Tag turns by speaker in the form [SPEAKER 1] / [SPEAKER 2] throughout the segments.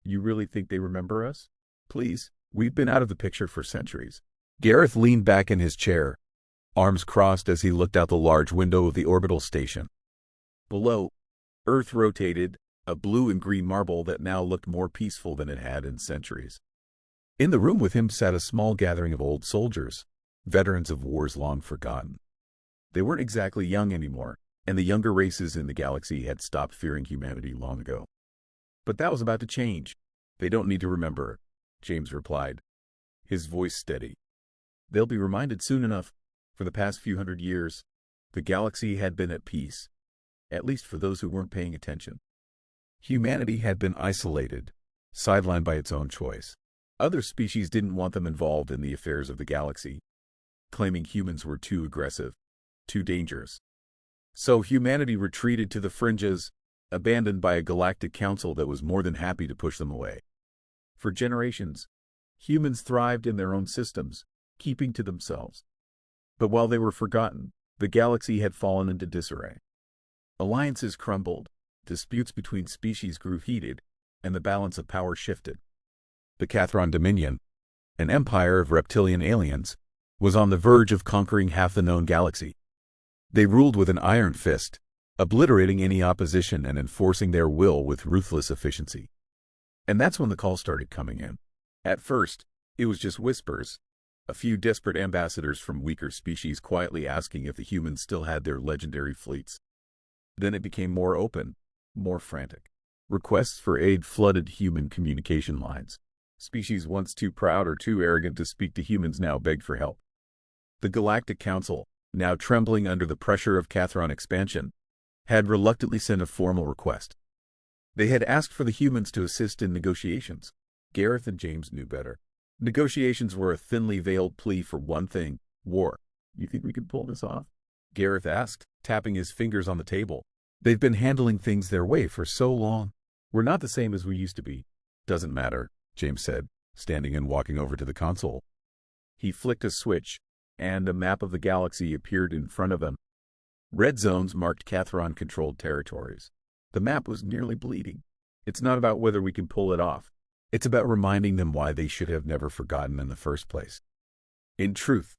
[SPEAKER 1] You really think they remember us? Please, we've been out of the picture for centuries. Gareth leaned back in his chair, arms crossed as he looked out the large window of the orbital station. Below, Earth rotated, a blue and green marble that now looked more peaceful than it had in centuries. In the room with him sat a small gathering of old soldiers, veterans of wars long forgotten. They weren't exactly young anymore, and the younger races in the galaxy had stopped fearing humanity long ago. But that was about to change. They don't need to remember it, James replied, his voice steady. They'll be reminded soon enough. For the past few hundred years, the galaxy had been at peace, at least for those who weren't paying attention. Humanity had been isolated, sidelined by its own choice. Other species didn't want them involved in the affairs of the galaxy, claiming humans were too aggressive, too dangerous. So humanity retreated to the fringes, abandoned by a galactic council that was more than happy to push them away. For generations, humans thrived in their own systems, keeping to themselves. But while they were forgotten, the galaxy had fallen into disarray. Alliances crumbled, disputes between species grew heated, and the balance of power shifted. The Cathron Dominion, an empire of reptilian aliens, was on the verge of conquering half the known galaxy. They ruled with an iron fist, obliterating any opposition and enforcing their will with ruthless efficiency. And that's when the call started coming in. At first, it was just whispers, a few desperate ambassadors from weaker species quietly asking if the humans still had their legendary fleets. Then it became more open, more frantic. Requests for aid flooded human communication lines. Species once too proud or too arrogant to speak to humans now begged for help. The Galactic Council, now trembling under the pressure of Cathron expansion, had reluctantly sent a formal request. They had asked for the humans to assist in negotiations. Gareth and James knew better. Negotiations were a thinly veiled plea for one thing: war. You think we could pull this off? Gareth asked, tapping his fingers on the table. They've been handling things their way for so long. We're not the same as we used to be. Doesn't matter, James said, standing and walking over to the console. He flicked a switch, and a map of the galaxy appeared in front of them. Red zones marked Cathron-controlled territories. The map was nearly bleeding. It's not about whether we can pull it off. It's about reminding them why they should have never forgotten in the first place. In truth,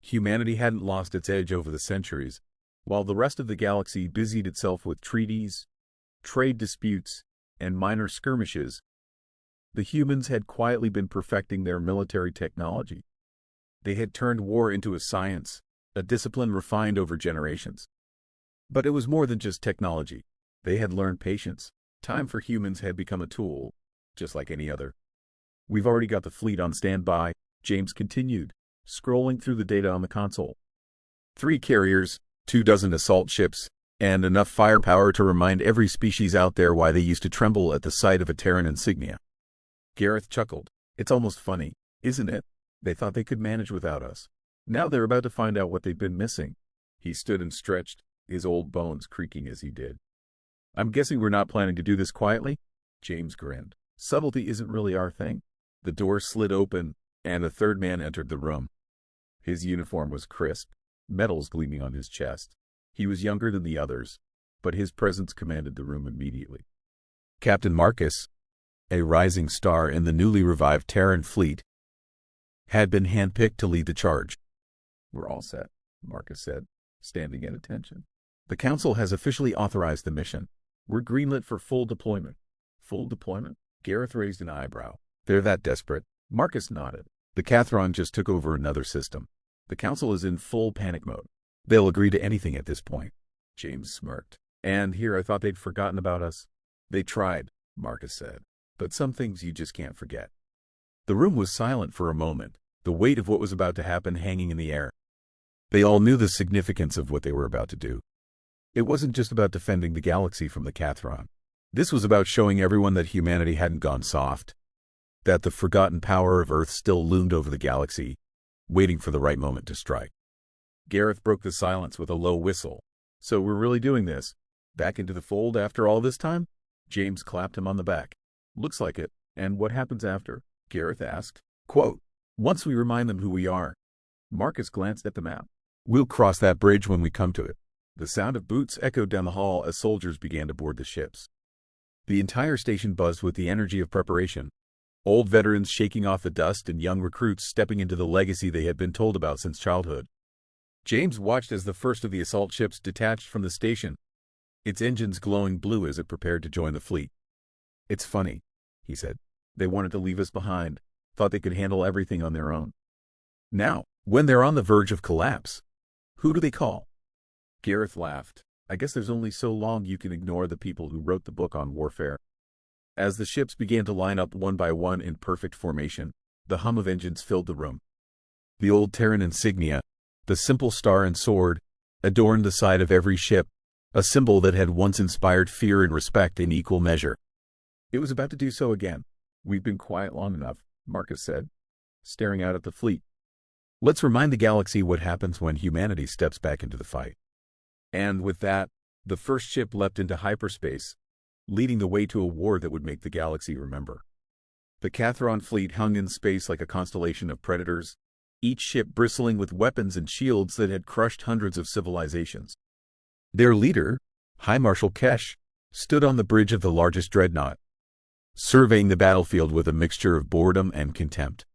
[SPEAKER 1] humanity hadn't lost its edge over the centuries, while the rest of the galaxy busied itself with treaties, trade disputes, and minor skirmishes. The humans had quietly been perfecting their military technology. They had turned war into a science, a discipline refined over generations. But it was more than just technology. They had learned patience. Time for humans had become a tool, just like any other. We've already got the fleet on standby, James continued, scrolling through the data on the console. 3 carriers, 24 assault ships, and enough firepower to remind every species out there why they used to tremble at the sight of a Terran insignia. Gareth chuckled. It's almost funny, isn't it? They thought they could manage without us. Now they're about to find out what they've been missing. He stood and stretched, his old bones creaking as he did. I'm guessing we're not planning to do this quietly? James grinned. Subtlety isn't really our thing. The door slid open, and a third man entered the room. His uniform was crisp, metals gleaming on his chest. He was younger than the others, but his presence commanded the room immediately. Captain Marcus, a rising star in the newly revived Terran fleet, had been handpicked to lead the charge. We're all set, Marcus said, standing at attention. The Council has officially authorized the mission. We're greenlit for full deployment. Full deployment? Gareth raised an eyebrow. They're that desperate. Marcus nodded. The Cathron just took over another system. The Council is in full panic mode. They'll agree to anything at this point. James smirked. And here I thought they'd forgotten about us. They tried, Marcus said. But some things you just can't forget. The room was silent for a moment, the weight of what was about to happen hanging in the air. They all knew the significance of what they were about to do. It wasn't just about defending the galaxy from the Cathron. This was about showing everyone that humanity hadn't gone soft, that the forgotten power of Earth still loomed over the galaxy, waiting for the right moment to strike. Gareth broke the silence with a low whistle. So we're really doing this? Back into the fold after all this time? James clapped him on the back. Looks like it. And what happens after? Gareth asked. Quote, once we remind them who we are. Marcus glanced at the map. We'll cross that bridge when we come to it. The sound of boots echoed down the hall as soldiers began to board the ships. The entire station buzzed with the energy of preparation. Old veterans shaking off the dust and young recruits stepping into the legacy they had been told about since childhood. James watched as the first of the assault ships detached from the station, its engines glowing blue as it prepared to join the fleet. "It's funny," he said. "They wanted to leave us behind, thought they could handle everything on their own. Now, when they're on the verge of collapse, who do they call?" Gareth laughed. "I guess there's only so long you can ignore the people who wrote the book on warfare." As the ships began to line up one by one in perfect formation, the hum of engines filled the room. The old Terran insignia, the simple star and sword, adorned the side of every ship, a symbol that had once inspired fear and respect in equal measure. It was about to do so again. "We've been quiet long enough," Marcus said, staring out at the fleet. "Let's remind the galaxy what happens when humanity steps back into the fight." And with that, the first ship leapt into hyperspace, leading the way to a war that would make the galaxy remember. The Cathron fleet hung in space like a constellation of predators, each ship bristling with weapons and shields that had crushed hundreds of civilizations. Their leader, High Marshal Kesh, stood on the bridge of the largest dreadnought, surveying the battlefield with a mixture of boredom and contempt.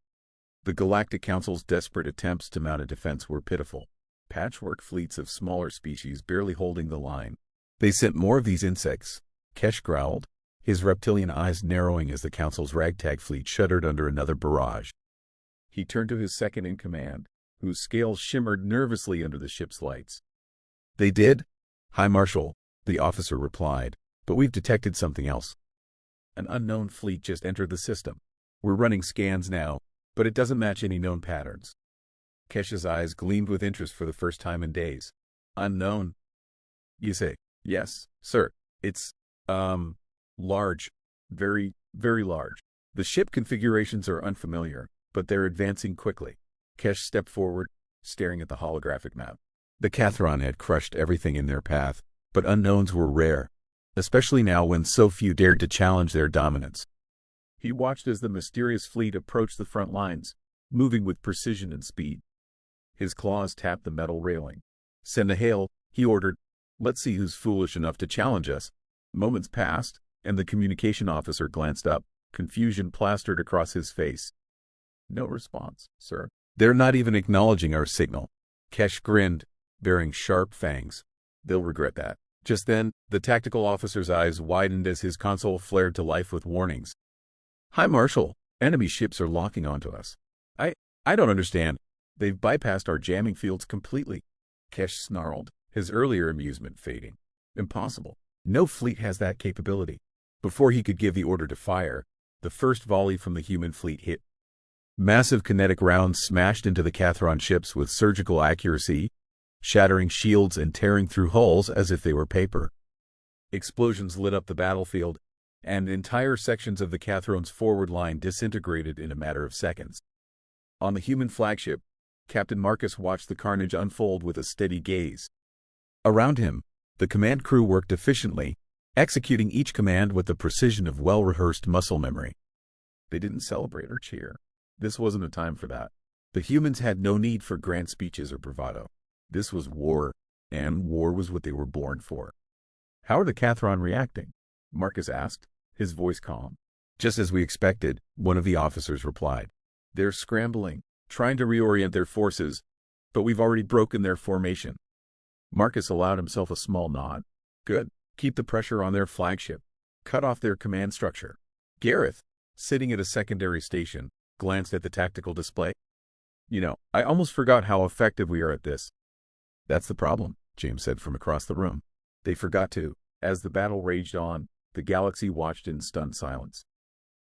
[SPEAKER 1] The Galactic Council's desperate attempts to mount a defense were pitiful. Patchwork fleets of smaller species barely holding the line. "They sent more of these insects," Kesh growled, his reptilian eyes narrowing as the Council's ragtag fleet shuddered under another barrage. He turned to his second-in-command, whose scales shimmered nervously under the ship's lights. "They did, High Marshal," the officer replied, "but we've detected something else. An unknown fleet just entered the system. We're running scans now, but it doesn't match any known patterns." Kesh's eyes gleamed with interest for the first time in days. "Unknown? You say?" "Yes, sir. It's, large. Very, very large. The ship configurations are unfamiliar, but they're advancing quickly." Kesh stepped forward, staring at the holographic map. The Cathron had crushed everything in their path, but unknowns were rare, especially now when so few dared to challenge their dominance. He watched as the mysterious fleet approached the front lines, moving with precision and speed. His claws tapped the metal railing. "Send a hail," he ordered. "Let's see who's foolish enough to challenge us." Moments passed, and the communication officer glanced up, confusion plastered across his face. "No response, sir." "They're not even acknowledging our signal." Kesh grinned, baring sharp fangs. "They'll regret that." Just then, the tactical officer's eyes widened as his console flared to life with warnings. "High Marshal, enemy ships are locking onto us. I don't understand. They've bypassed our jamming fields completely." Kesh snarled, his earlier amusement fading. "Impossible. No fleet has that capability." Before he could give the order to fire, the first volley from the human fleet hit. Massive kinetic rounds smashed into the Cathron ships with surgical accuracy, shattering shields and tearing through hulls as if they were paper. Explosions lit up the battlefield, and entire sections of the Cathron's forward line disintegrated in a matter of seconds. On the human flagship, Captain Marcus watched the carnage unfold with a steady gaze. Around him, the command crew worked efficiently, executing each command with the precision of well-rehearsed muscle memory. They didn't celebrate or cheer. This wasn't a time for that. The humans had no need for grand speeches or bravado. This was war, and war was what they were born for. "How are the Cathron reacting?" Marcus asked, his voice calm. "Just as we expected," one of the officers replied. "They're scrambling, trying to reorient their forces, but we've already broken their formation." Marcus allowed himself a small nod. "Good. Keep the pressure on their flagship. Cut off their command structure." Gareth, sitting at a secondary station, glanced at the tactical display. I almost forgot how effective we are at this." "That's the problem," James said from across the room. They forgot to. As the battle raged on, the galaxy watched in stunned silence.